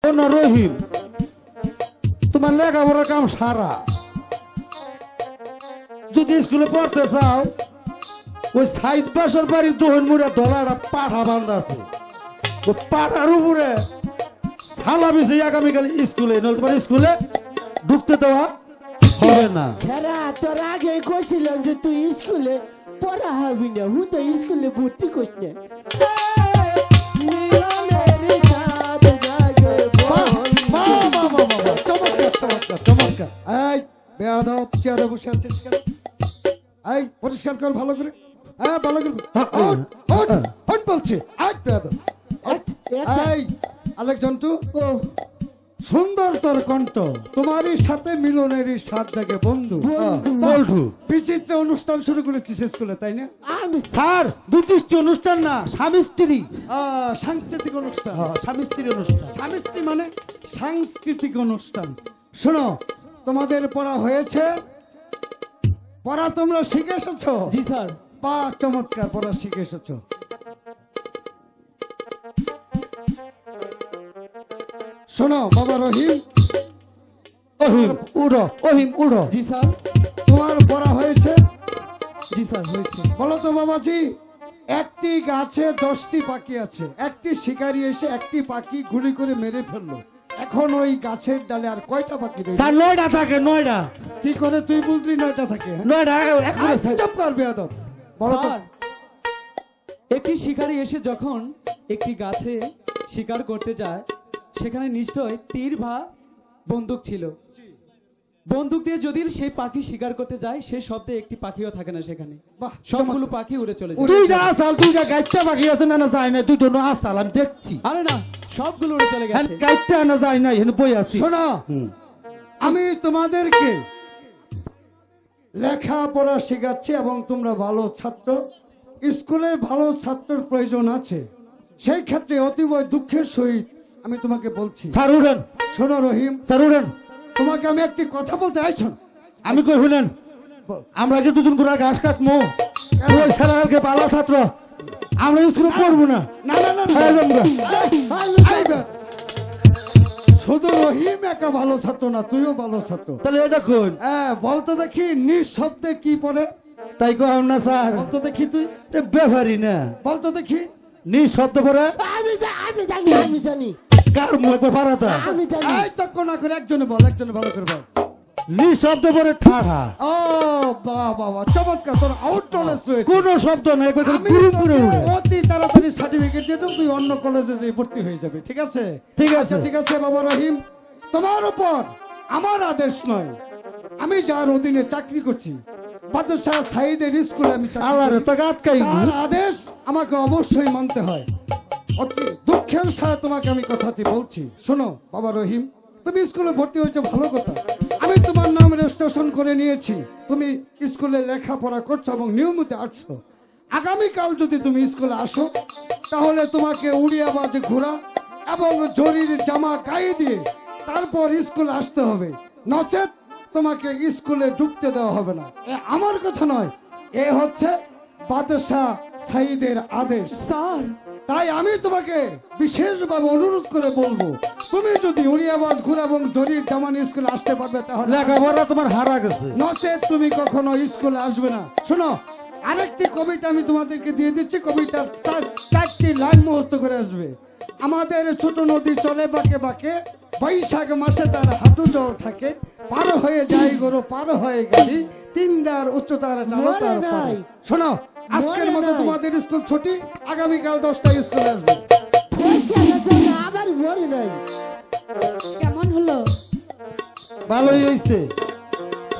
ও না রহিম, তোমার লেখাপড়ার কাম সারা। যদি স্কুলে পড়তে চাও, ওই সাইড বাসার বাড়ি দোহন মুড়ে ধলাটা পাঠা বান্ধা আছে, ওই পাঠার উপরে থালা বিছে আগামীকাল স্কুলে, নইলে তোমার স্কুলে ঢুকতে দেওয়া হবে না। সারা তোর আগে কইছিলাম যে তুই স্কুলে পড়া হবি না, হু তো স্কুলে ভর্তি করিস না। চমৎকার। এই বেয়াদব চেয়ারে বসে আছিস কেন? এই পরিষ্কার কর ভালো করে। হ্যাঁ ভালো করে হট বলছে। এই আলেক জন্টু, সুন্দর তোর কণ্ঠ, তোমারই সাথে মিলনেরই সাত জাগে বন্ধু। বন্ধু বিচিত্র অনুষ্ঠান শুরু করেছিস স্কুলে, তাই না? স্যার বুদ্ধিষ্ট অনুষ্ঠান না, স্বামী স্ত্রী সাংস্কৃতিক অনুষ্ঠান। স্বামী স্ত্রী অনুষ্ঠান। স্বামী স্ত্রী মানে সাংস্কৃতিক অনুষ্ঠান। শোনো, তোমাদের পড়া হয়েছে, পড়া তোমরা শিখে এসেছো? জি স্যার। পা চমৎকার, পড়া শিখে এসেছো। শোনো বাবা রহিম, ওহিম উড়ো, ওহিম উড়ো। জি স্যার। তোমার পড়া হয়েছে? জি স্যার হয়েছে। বলো তো বাবাজি, একটি গাছে 10টি পাখি আছে, একটি শিকারী এসে একটি পাখি গুলি করে মেরে ফেললো, এখন ওই গাছের ডালে আর কয়টা পাখি রয়েছে? স্যার 9টা থাকে, 9টা। কি করে তুই বুঝলি 9টা থাকে? 9টা একবারে চুপ কর বেয়াদব। বলো তো। স্যার, একটি শিকারী এসে যখন একটি গাছে শিকার করতে যায়, সেখানে নিশ্চয় তীর বা বন্দুক ছিল। বন্দুক দিয়ে যদি সেই পাখি শিকার করতে যায়, সেই শব্দে একটি পাখিও থাকে না সেখানে, বাহ, সবগুলো পাখি উড়ে চলে যায়। দুইটা আসাল, দুইটা গাইতে পাখি আছে না, না যায় না, দুটো না আসাল আমি দেখছি। আরে না, সবগুলো উড়ে চলে হ্যাঁ গেছে। গাইতে না যায় না, এখানে বই আছি। শোনো, আমি তোমাদেরকে লেখাপড়া শেখাচ্ছি এবং তোমরা ভালো ছাত্র। স্কুলে ভালো ছাত্রের প্রয়োজন আছে, সেই ক্ষেত্রে অতীব দুঃখের সহিত আমি তোমাকে বলছি। স্যার উঠেন, শোনো রহিম, স্যার উঠেন। তোমাকে আমি একটি কথা বলতে আইছো। আমি কই শুনেন, আমরা কি দুজন করে ঘাস কাটবো? ওই খেলাকে ভালো ছাত্র, আমরা স্কুলে পড়বো না। না না না এই জমগা। শুধু রহিম একা ভালো ছাত্র না, তুইও ভালো ছাত্র। তাহলে এটা কোন? হ্যাঁ বলতো দেখি, নিঃশব্দে কি পড়ে? তাই কম না স্যার, বলতো দেখি তুই, ব্যাপারই না। বলতো দেখি। নিঃশব্দ পরে আমি জানি, আমি জানি, কার মুখে পারাতা? আমি জানি। এই তো কোনা করে একজনে বল, একজনে ভালো করে বল। নিঃশব্দ পরে ঠাড়া, ও বাহ বাহ বাহ, চমৎকার, তোর আউট নলেজ রয়েছে। কোনো শব্দ নাই, আমি পুরোপুরি তোকে উড়ে। অতি তাড়াতাড়ি সার্টিফিকেট দিয়ে দেব, তুই অন্য কলেজে যেয়ে ভর্তি হয়ে যাবে, ঠিক আছে? ঠিক আছে। আচ্ছা, ঠিক আছে বাবা রহিম, তোমার উপর আমার আদেশ নয়, আমি যার অধীনে চাকরি করছি, বাদশাহ সাইদের স্কুলে আমি চাকরি আল্লাহ রে করি, তাকে আটকাই। তার আদেশ আমাকে অবশ্যই মানতে হয়। অতি দুঃখের সাথে তোমাকে আমি কথাটি বলছি। শোনো বাবা রহিম, তুমি স্কুলে ভর্তি হয়েছো, ভালো কথা। আমি তোমার নাম রেজিস্ট্রেশন করে নিয়েছি, তুমি স্কুলে লেখাপড়া করছো এবং নিয়মিত আসছো। আগামীকাল যদি তুমি স্কুলে আসো, তাহলে তোমাকে উড়িয়াবাজ ঘোড়া এবং জরির জামা গায়ে দিয়ে তারপর স্কুলে আসতে হবে, নচেত তোমাকে স্কুলে ঢুকতে দেওয়া হবে না। এ আমার কথা নয়, এ হচ্ছে বাদশাহ সাইদের আদেশ। স্যার, তাই আমি তোমাকে বিশেষভাবে অনুরোধ করে বলবো, তুমি যদি উড়িয়াবাজ ঘোড়া এবং জরির জামা নিয়ে স্কুলে আসতে পারবে তাহলে, লেখাপড়া তোমার হারা গেছে, নচেত তুমি কখনো স্কুলে আসবে না। শোনো, আরেকটি কবিতা আমি তোমাদেরকে দিয়ে দিচ্ছি, কবিতা 4টি লাইন মুখস্থ করে আসবে। আমাদের ছোট নদী চলে বাঁকে বাঁকে, বৈশাখ মাসে তার হাঁটু জল থাকে, পার হয়ে যায় গরু, পার হয়ে গেলি, 3 দার উচ্চতার ডালো তার পারে। শোনো, আজকের মতো তোমাদের স্কুল ছুটি, আগামীকাল 10টায় স্কুলে আসবে। আবার মরে নাই। কেমন হলো? ভালোই হয়েছে।